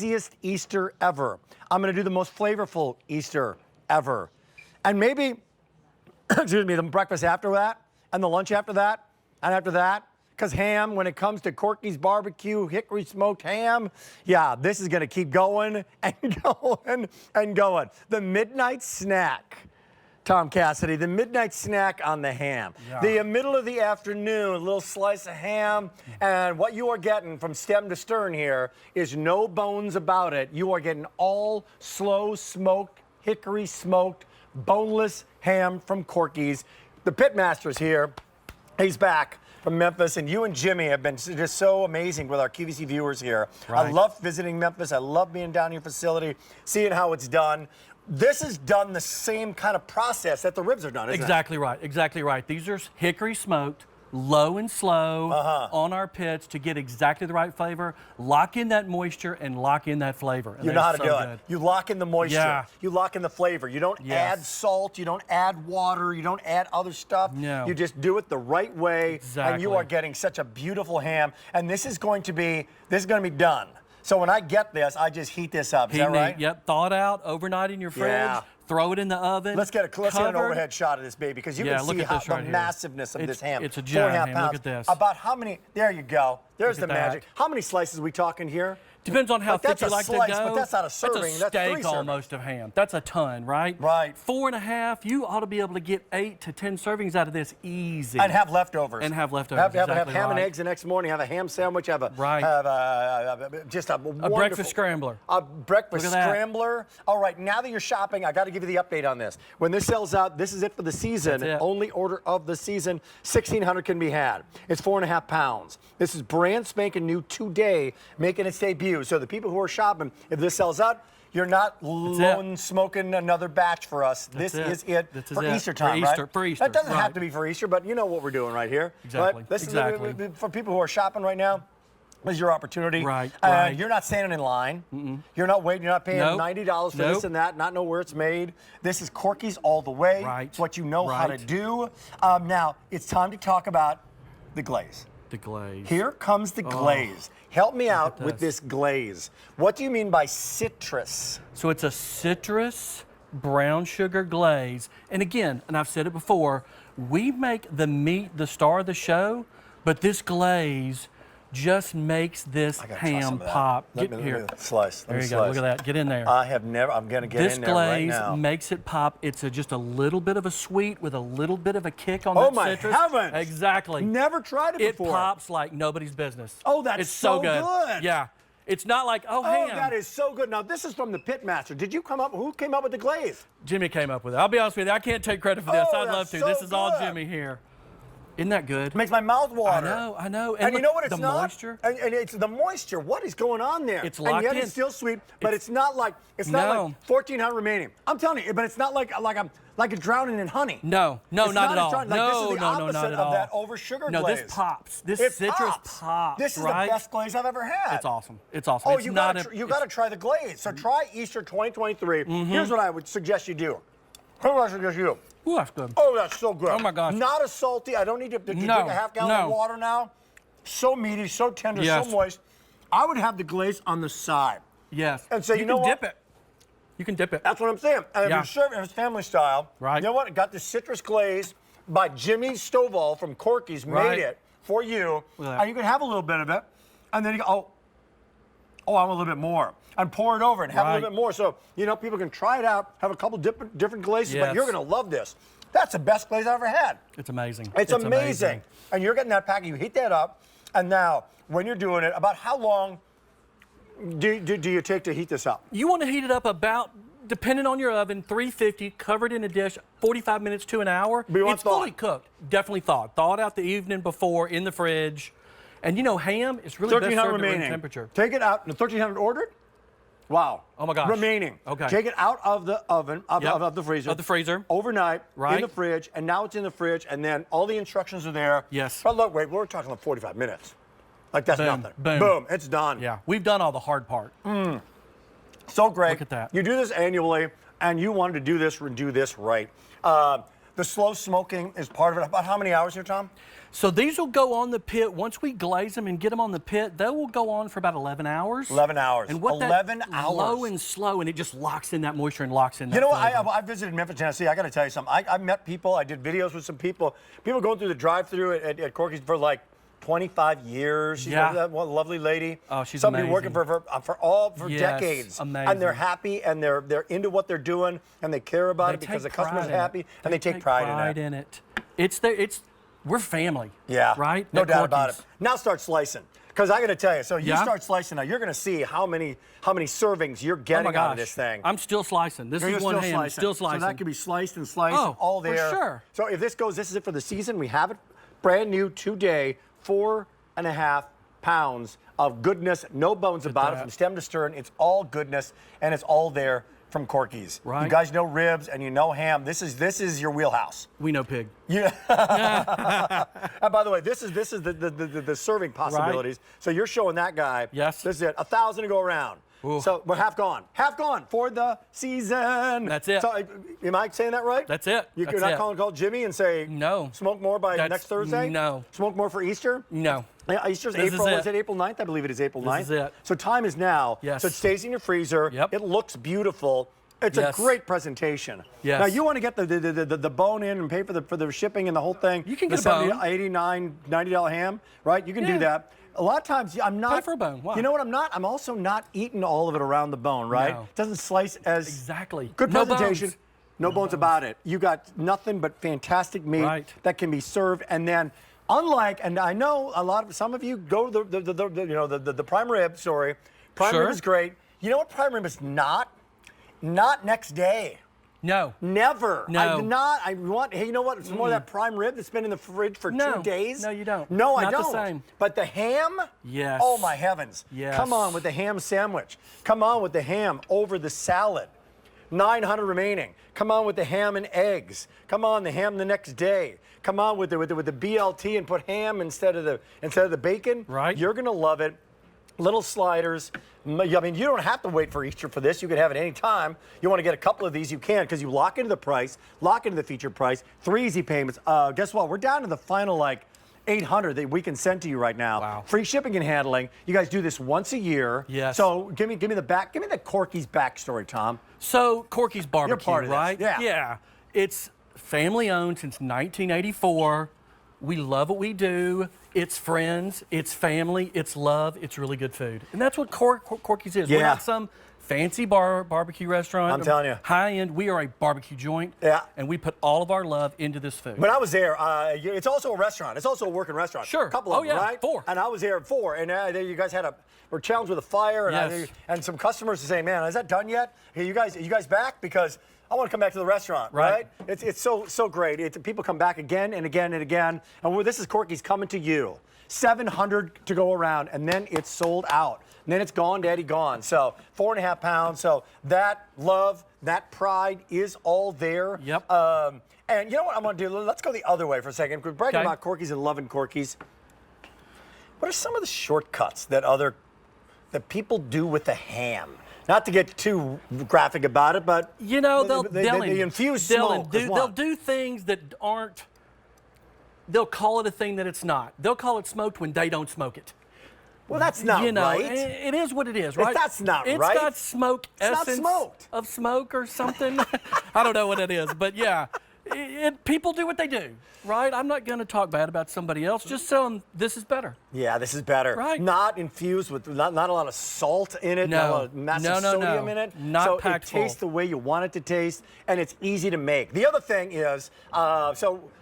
easiest Easter ever. I'm gonna do the most flavorful Easter ever. And maybe, excuse me, the breakfast after that, and the lunch after that, and after that, because ham, when it comes to Corky's barbecue, hickory smoked ham, yeah, this is gonna keep going and going and going. The midnight snack. Tom Cassidy, the midnight snack on the ham. Yeah. The middle of the afternoon, a little slice of ham, and what you are getting from stem to stern here is no bones about it. You are getting all slow smoked, hickory smoked, boneless ham from Corky's. The pitmaster's here. He's back from Memphis, and you and Jimmy have been just so amazing with our QVC viewers here. Right. I love visiting Memphis. I love being down in your facility, seeing how it's done. This is done the same kind of process that the ribs are done, isn't it? Exactly right, exactly right. These are hickory smoked, low and slow on our pits to get exactly the right flavor, lock in that moisture and lock in that flavor. And you know how to do it. You lock in the moisture, you lock in the flavor. You don't add salt, you don't add water, you don't add other stuff. No. You just do it the right way, and you are getting such a beautiful ham. And this is going to be done. So when I get this, I just heat this up. Is that right? Yep. Thaw it out overnight in your fridge. Throw it in the oven. Let's get an overhead shot of this baby, because you can see the massiveness of this ham. It's a giant ham. Pounds. Look at this. About how many? There you go. There's the magic. How many slices are we talking here? Depends on how thick you like to go. But that's not a serving. That's a steak almost of ham. That's a ton, right? Right. 4.5. You ought to be able to get 8 to 10 servings out of this easy. And have leftovers. Have ham and eggs the next morning. Have a ham sandwich. Have a just a breakfast scrambler. A breakfast scrambler. All right. Now that you're shopping, I got to give you the update on this. When this sells out, this is it for the season. Only order of the season. 1,600 can be had. It's 4.5 pounds. This is brand spanking new today, making its debut. So the people who are shopping, if this sells out, you're not smoking another batch for us. This is it for Easter time, right? For Easter. That doesn't have to be for Easter, but you know what we're doing right here. Exactly. Right? This is for people who are shopping right now. This is your opportunity. Right. You're not standing in line. You're not waiting. You're not paying $90 for this and that. Not know where it's made. This is Corky's all the way. Right. It's what you know how to do. Now it's time to talk about the glaze. The glaze. Here comes the glaze. Help me out with this glaze. What do you mean by citrus? So it's a citrus brown sugar glaze. And again, and I've said it before, we make the meat the star of the show, but this glaze just makes this ham pop. Get here. Slice. There you go. Look at that. Get in there. I'm going to get in there right now. This glaze makes it pop. It's just a little bit of a sweet with a little bit of a kick on that citrus. Oh, my heavens. Exactly. Never tried it before. It pops like nobody's business. Oh, that's so good. Yeah. It's not like, ham. That is so good. Now, this is from the pitmaster. Who came up with the glaze? Jimmy came up with it. I'll be honest with you. I can't take credit for this. I'd love to. This is all Jimmy here. Isn't that good? It makes my mouth water. I know. And you know what it's the not? Moisture. And it's the moisture. What is going on there? It's locked in. And yet it's still sweet, but it's not like 1,400 remaining. I'm telling you, but it's not like it's drowning in honey. No, not at all. This is the opposite of that over sugar glaze. No, this pops. This citrus pops. This is the best glaze I've ever had. It's awesome. It's awesome. Oh, you got to try the glaze. So try Easter 2023. Here's what I would suggest you do. Here's what I suggest you do. Ooh, that's good. Oh, that's so good. Oh, my gosh. Not as salty. I don't need to drink a half gallon of water now. So meaty, so tender, so moist. I would have the glaze on the side. Yes. And say, you know what? You can dip it. You can dip it. That's what I'm saying. And if you're serving it as family style, right. You know what? I got this citrus glaze by Jimmy Stovall from Corky's, made it for you. And you can have a little bit of it. And then you go, I want a little bit more. And pour it over and have a little bit more. So, people can try it out, have a couple different glazes, but you're going to love this. That's the best glaze I've ever had. It's amazing. It's amazing. And you're getting that packet, you heat that up, and now, when you're doing it, about how long do you take to heat this up? You want to heat it up about, depending on your oven, 350, covered in a dish, 45 minutes to an hour. It's fully cooked. Definitely thawed. Thawed out the evening before in the fridge. And ham is really best served at room temperature. Take it out. 1,300 ordered? Wow. Oh my gosh. Remaining. Okay. Take it out of the oven, of the freezer. Of the freezer. Overnight, in the fridge, and now it's in the fridge, and then all the instructions are there. Yes. But look, we're talking like 45 minutes. Like that's nothing. Boom. It's done. Yeah. We've done all the hard part. So great. Look at that. You do this annually, and you wanted to do this right. The The slow smoking is part of it. About how many hours here, Tom? So these will go on the pit. Once we glaze them and get them on the pit, they will go on for about 11 hours. 11 hours. And what 11 hours. Low and slow, and it just locks in that moisture and locks in that You know what? flavor. I visited Memphis, Tennessee. I got to tell you something. I met people. I did videos with some people. People going through the drive-through at Corky's for like 25 years. She's that one lovely lady. Oh, she's somebody amazing. working for Yes, decades. amazing. And they're happy and they're into what they're doing and they care about it because the customer's happy and they take pride in it. We're family. Yeah. Right? No At doubt about Corky's. it. Now start slicing. Because I got to tell you, so you Yeah. start slicing now, you're going to see how many servings you're Oh getting my gosh. out of this thing. I'm still slicing. This You're is one still hand. Still slicing. So that could be sliced and sliced Oh, and all for there. sure. So if this goes, this is it for the season. We have it brand new today, 4.5 pounds of goodness, no bones about it, from stem to stern. It's all goodness, and it's all there from Corky's. Right. You guys know ribs and you know ham. This is your wheelhouse. We know pig. Yeah. And by the way, this is the serving possibilities. So you're showing that guy. Yes. This is it. 1,000 to go around. Ooh. So we're half gone. Half gone for the season. That's it. So am I saying that right? That's it. You're That's not it. call Jimmy and say No. Smoke more by next Thursday. No. Smoke more for Easter. No. Yeah, Easter's This is April. it. Is it April 9th? I believe it is April 9th. This is it. So time is now. Yes. So it stays in your freezer. Yep. It looks beautiful. It's Yes. a great presentation. Yes. Now you want to get the bone in and pay for the shipping and the whole thing. You can get the a bone. $89, $90 ham, right? You can do Yeah. that. A lot of times I'm not. Pay for a bone. Why? You know what I'm not? I'm also not eating all of it around the bone, right? No. It doesn't slice as Exactly. good No presentation. bones. No bones about it. You got nothing but fantastic meat Right. that can be served, and then unlike, and I know some of you go to the prime rib story. Prime Sure. rib is great. You know what prime rib is not? Not next day. No. Never. No. I do not. I want. Hey, you know what? It's more of that prime rib that's been in the fridge for No. 2 days. No, you don't. No, I Not the don't. same. But the ham. Yes. Oh my heavens. Yes. Come on with the ham sandwich. Come on with the ham over the salad. 900 remaining. Come on with the ham and eggs. Come on, the ham the next day. Come on with the BLT and put ham instead of the bacon. Right. You're gonna love it. Little sliders. I mean, you don't have to wait for Easter for this. You can have it any time. You want to get a couple of these, you can, because you lock into the price, lock into the feature price, 3 easy payments. Guess what? We're down to the final, 800 that we can send to you right now. Wow. Free shipping and handling. You guys do this once a year. Yes. So give me the Corky's backstory, Tom. So Corky's Barbecue, part of this. right? Yeah. Yeah. It's family owned since 1984. We love what we do. It's friends, it's family, it's love, it's really good food. And that's what Corky's is. We're Yeah. not some fancy barbecue restaurant. I'm telling you. High end. We are a barbecue joint. Yeah. And we put all of our love into this food. When I was there, it's also a restaurant. It's also a working restaurant. Sure. A couple Oh, of them, yeah, right? 4. And I was there at 4. And you guys were challenged with a fire. And, Yes. and some customers are saying, man, is that done yet? Hey, you guys back? Because I want to come back to the restaurant, right? It's so great. People come back again and again and again. And this is Corky's coming to you. 700 to go around, and then it's sold out. And then it's gone, daddy, gone. So 4.5 pounds. So that love, that pride is all there. Yep. And you know what I'm going to do? Let's go the other way for a second. We're bragging Okay. about Corky's and loving Corky's. What are some of the shortcuts that people do with the ham? Not to get too graphic about it, but You know, they infuse smoke. They'll do things that aren't. They'll call it a thing that it's not. They'll call it smoked when they don't smoke it. Well, that's not right. It is what it is, right? That's not it's right. It's got smoke not essence smoked. of smoke or something. I don't know what it is, but yeah. People do what they do, right? I'm not going to talk bad about somebody else. Just tell them this is better. Yeah, this is better. Right. Not infused with not a lot of salt in it, not a lot of massive sodium in it. Not so packed it tastes full. the way you want it to taste, and it's easy to make. The other thing is,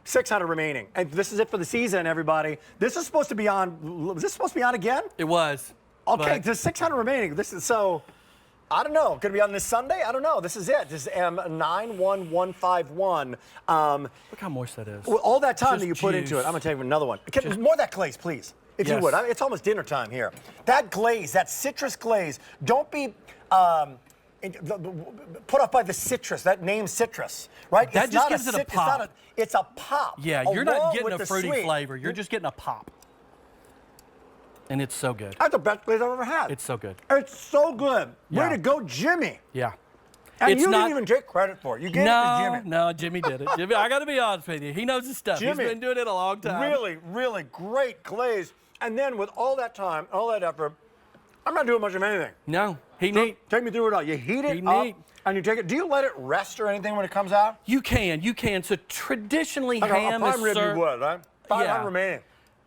600 remaining. And this is it for the season, everybody. This is supposed to be on, was this supposed to be on again? It was. Okay, but- there's 600 remaining. This is I don't know. Could it be on this Sunday? I don't know. This is it. This is M91151. Look how moist that is. Well, all that time Just that you put into it, juice. I'm going to take another one. More of that glaze, please, if you Yes. would. It's almost dinner time here. That glaze, that citrus glaze, don't be put off by the citrus, that name citrus, right? That It's just not gives it a cit- it's not pop. It's a pop. Yeah, you're not along getting with a the fruity sweet. flavor. You're just getting a pop. And it's so good. That's the best glaze I've ever had. It's so good. It's so good. Way Yeah. to go, Jimmy. Yeah. And It's you not- didn't even take credit for it. You gave it to Jimmy. No, Jimmy did it. Jimmy, I got to be honest with you. He knows his stuff. Jimmy, He's been doing it a long time. Really, really great glaze. And then with all that time, all that effort, I'm not doing much of anything. No, he So, neat. take me through it all. You heat it He up, neat. and you take it. Do you let it rest or anything when it comes out? You can. So traditionally, Like ham a is prime rib you served. would, right? 500 Yeah. remaining.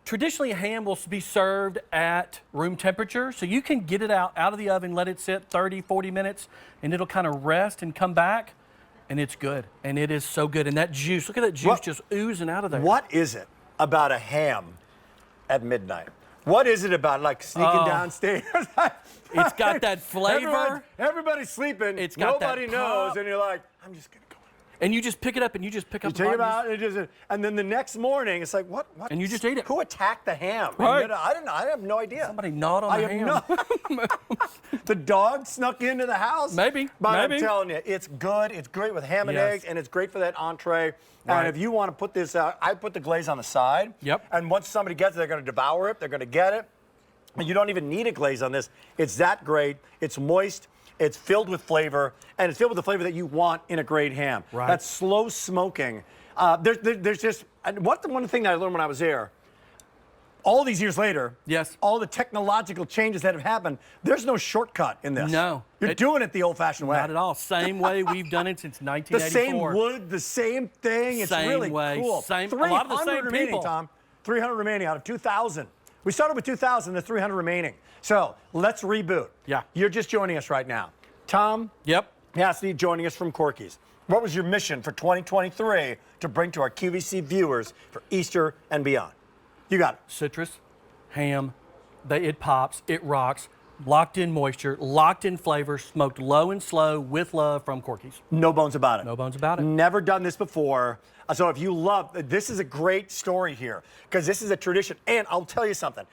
Traditionally, ham will be served at room temperature, so you can get it out of the oven, let it sit 30, 40 minutes, and it'll kind of rest and come back, and it's good. And it is so good. And that juice, look at that juice just oozing out of there. What is it about a ham at midnight? What is it about, like, sneaking downstairs? It's got that flavor. Everybody's sleeping. It's got that Nobody knows, pop. and you're like, I'm just going to go in. And you just pick it up and you just pick up Take it the out, and then the next morning, it's like, what? And you just eat it. Who attacked the ham? Right. And I didn't know. I have no idea. Somebody gnawed on I the have ham. no. The dog snuck into the house. Maybe, But maybe. I'm telling you, it's good. It's great with ham and Yes. eggs, and it's great for that entree. Right. And if you want to put this out, I put the glaze on the side. Yep. And once somebody gets it, they're going to devour it. They're going to get it. And you don't even need a glaze on this. It's that great. It's moist. It's filled with flavor, and it's filled with the flavor that you want in a great ham. Right. That's slow smoking. There's just one thing that I learned when I was there. All these years later, Yes. all the technological changes that have happened, there's no shortcut in this. No. You're doing it the old-fashioned way. Not at all. Same way we've done it since The 1984. same wood, the same thing. It's Same really way, cool. same- a lot of the 300 same remaining, people. Tom. 300 remaining out of 2,000. We started with 2,000. There's 300 remaining. So let's reboot. Yeah. You're just joining us right now. Tom Yep. Cassidy joining us from Corky's. What was your mission for 2023 to bring to our QVC viewers for Easter and beyond? You got it. Citrus, ham, it pops, it rocks, locked in moisture, locked in flavor, smoked low and slow with love from Corky's. No bones about it. No bones about it. Never done this before. So if you love, this is a great story here because this is a tradition. And I'll tell you something.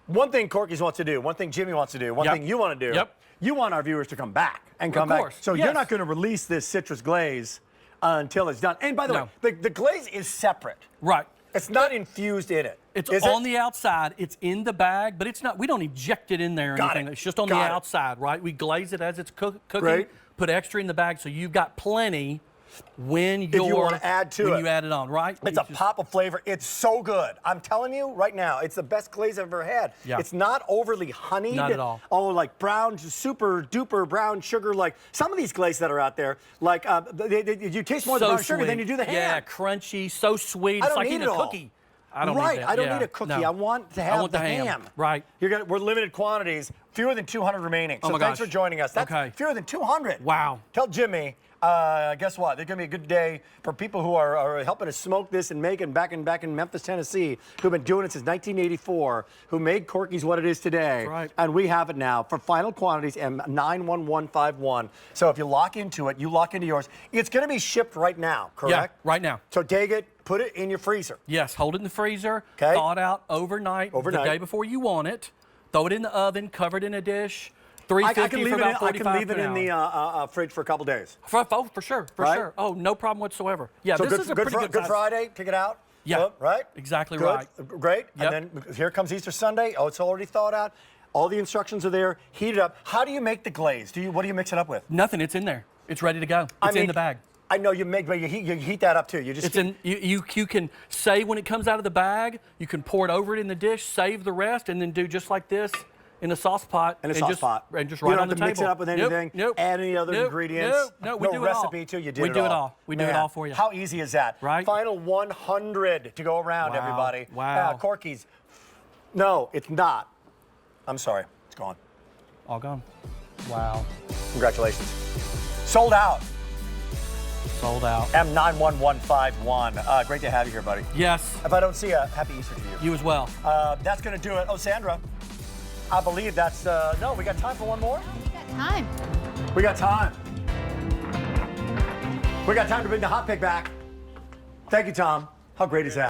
One thing Corky's wants to do, one thing Jimmy wants to do, one Yep. thing you want to do. Yep. You want our viewers to come back and come course, back. So yes. you're not going to release this citrus glaze until it's done. And by the No. way, the glaze is separate. Right. It's not infused in it. It's Is on it? the outside. It's in the bag, but it's not. We don't inject it in there or Got anything. it. It's just on Got the it. outside, right? We glaze it as it's cooking. Great. Put extra in the bag, so you've got plenty when you wanna add to when it. you add it on, right? It's You a just- pop of flavor. It's so good. I'm telling you right now, it's the best glaze I've ever had. Yeah. It's not overly honeyed. Not at all. Oh, like brown, super duper brown sugar. Like some of these glazes that are out there, like you taste more of the so brown sugar than you do the ham. Yeah, crunchy, so sweet. I It's don't like need eating it a all. cookie. I don't right. need that. I don't Yeah, need a cookie. no. I want to have want the ham. Right. We're limited quantities, fewer than 200 remaining. So my thanks gosh. for joining us. That's Okay. fewer than 200. Wow. Tell Jimmy, guess what? There's going to be a good day for people who are helping us smoke this and make it back in Memphis, Tennessee, who've been doing it since 1984, who made Corky's what it is today. That's right. And we have it now for final quantities, M91151. So if you lock into it, you lock into yours. It's going to be shipped right now, correct? Yeah, right now. So take it, put it in your freezer. Yes, hold it in the freezer. 'Kay. Thaw it out overnight. Overnight. The day before you want it. Throw it in the oven, cover it in a dish. I 350 can leave for it in, about I 45 can leave it to in an the hour. fridge for a couple days. For sure, for Right? sure. Oh, no problem whatsoever. Yeah, So this good, is a pretty good Good size. Friday, take it out. Yeah, Boom, right? exactly Good, right. Great. Yep. And then here comes Easter Sunday. Oh, it's already thawed out. All the instructions are there. Heat it up. How do you make the glaze? What do you mix it up with? Nothing, it's in there. It's ready to go. It's in the bag. I know you make, but you heat that up too. You just It's in. You can save when it comes out of the bag. You can pour it over it in the dish, save the rest, and then do just like this in a sauce pot. in a sauce pot. And just you right don't on the have to mix it table. up with anything. Nope. Add any other Nope. ingredients. No, we no do it all. recipe too. You did We it do all. it all. We do it Man, all for you. How easy is that? Right. Final 100 to go around, Wow. everybody. Wow. Corky's. No, it's not. I'm sorry. It's gone. All gone. Wow. Congratulations. Sold out. Sold out. M91151. Great to have you here, buddy. Yes. If I don't see you, happy Easter to you. You as well. That's going to do it. Oh, Sandra, I believe that's, no, we got time for one more? We got time. We got time. We got time to bring the hot pick back. Thank you, Tom. How great is that?